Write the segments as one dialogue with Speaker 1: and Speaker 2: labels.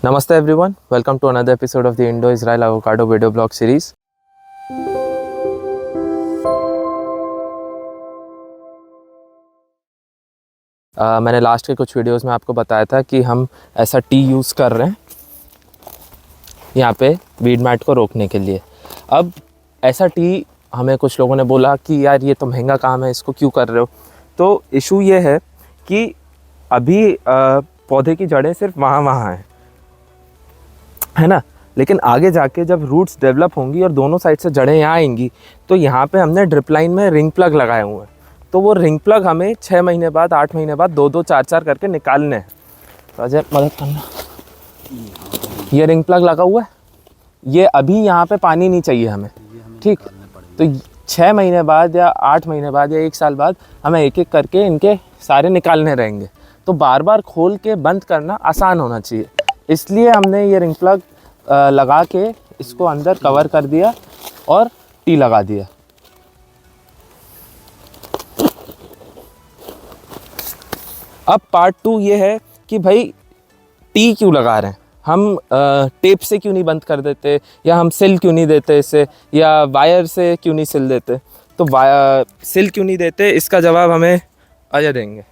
Speaker 1: Namaste everyone, welcome to another episode of the Indo-Israel Avocado video blog series. मैंने last के कुछ videos में आपको बताया था कि हम ऐसा टी यूज़ कर रहे हैं यहाँ पे वीड मैट को रोकने के लिए। अब ऐसा टी हमें कुछ लोगों ने बोला कि यार ये तो महंगा काम है, इसको क्यों कर रहे हो। तो इशू ये है कि अभी पौधे की जड़ें सिर्फ वहाँ हैं, है ना, लेकिन आगे जाके जब रूट्स डेवलप होंगी और दोनों साइड से जड़ें यहाँ आएंगी तो यहाँ पे हमने ड्रिप लाइन में रिंग प्लग लगाए हुए हैं। तो वो रिंग प्लग हमें 6 महीने बाद, 8 महीने बाद 2-2, 4-4 करके निकालने हैं। तो अजय मदद करना, ये रिंग प्लग लगा हुआ है, ये अभी यहाँ पे पानी नहीं चाहिए हमें, ठीक। तो 6 महीने बाद या 8 महीने बाद या 1 साल बाद हमें एक एक करके इनके सारे निकालने रहेंगे। तो बार बार खोल के बंद करना आसान होना चाहिए, इसलिए हमने ये रिंग प्लग लगा के इसको अंदर कवर कर दिया और टी लगा दिया। अब पार्ट 2 ये है कि भाई टी क्यों लगा रहे हैं हम, टेप से क्यों नहीं बंद कर देते, या हम सिल क्यों नहीं देते इसे, या वायर से क्यों नहीं सिल देते। तो सिल क्यों नहीं देते, इसका जवाब हमें अजय देंगे।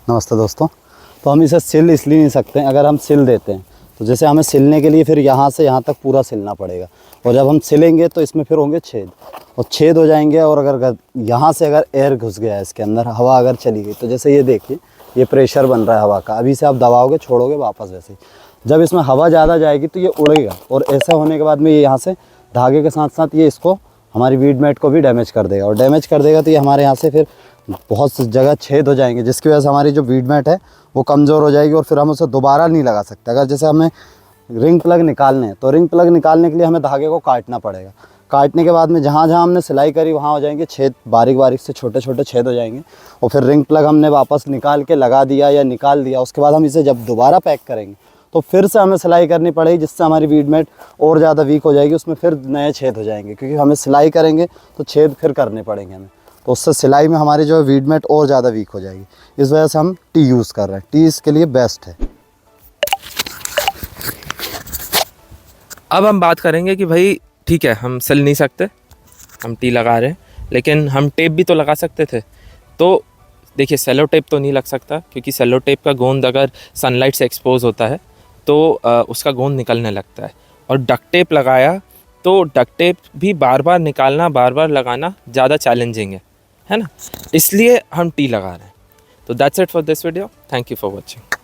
Speaker 2: नमस्ते दोस्तों। तो हम इसे सिल इसलिए नहीं सकते हैं, अगर हम सिल देते हैं तो जैसे हमें सिलने के लिए फिर यहाँ से यहाँ तक पूरा सिलना पड़ेगा, और जब हम सिलेंगे तो इसमें फिर होंगे छेद, और छेद हो जाएंगे। और अगर यहाँ से अगर एयर घुस गया है इसके अंदर, हवा अगर चली गई, तो जैसे ये देखिए ये प्रेशर बन रहा है हवा का, अभी से आप दबाओगे छोड़ोगे वापस वैसे ही, जब इसमें हवा ज़्यादा जाएगी तो ये उड़ेगा, और ऐसा होने के बाद में ये यहाँ से धागे के साथ साथ ये इसको हमारी वीड मैट को भी डैमेज कर देगा, और डैमेज कर देगा तो ये हमारे यहाँ से फिर बहुत सी जगह छेद हो जाएंगे, जिसकी वजह से हमारी जो वीड मैट है वो कमज़ोर हो जाएगी, और फिर हम उसे दोबारा नहीं लगा सकते। अगर जैसे हमें रिंग प्लग निकालने हैं तो रिंग प्लग निकालने के लिए हमें धागे को काटना पड़ेगा। काटने के बाद में जहाँ जहाँ हमने सिलाई करी वहाँ हो जाएंगे छेद, बारीक बारीक से छोटे छोटे छेद हो जाएंगे, और फिर रिंग प्लग हमने वापस निकाल के लगा दिया या निकाल दिया, उसके बाद हम इसे जब दोबारा पैक करेंगे तो फिर से हमें सिलाई करनी पड़ेगी, जिससे हमारी वीड मैट और ज़्यादा वीक हो जाएगी, उसमें फिर नए छेद हो जाएंगे, क्योंकि हमें सिलाई करेंगे तो छेद फिर करने पड़ेंगे हमें, तो उससे सिलाई में हमारी जो है वीड मैट और ज़्यादा वीक हो जाएगी। इस वजह से हम टी यूज़ कर रहे हैं, टी इसके लिए बेस्ट है।
Speaker 1: अब हम बात करेंगे कि भाई ठीक है, हम सिल नहीं सकते, हम टी लगा रहे हैं, लेकिन हम टेप भी तो लगा सकते थे। तो देखिए, सेलो टेप तो नहीं लग सकता, क्योंकि सेलो टेप का गोंद अगर सनलाइट से एक्सपोज होता है तो उसका गोंद निकलने लगता है। और डक्ट टेप लगाया तो डक्ट टेप भी बार बार निकालना, बार बार लगाना ज़्यादा चैलेंजिंग है ना, इसलिए हम टी लगा रहे हैं। तो that's it for this video, thank you for watching.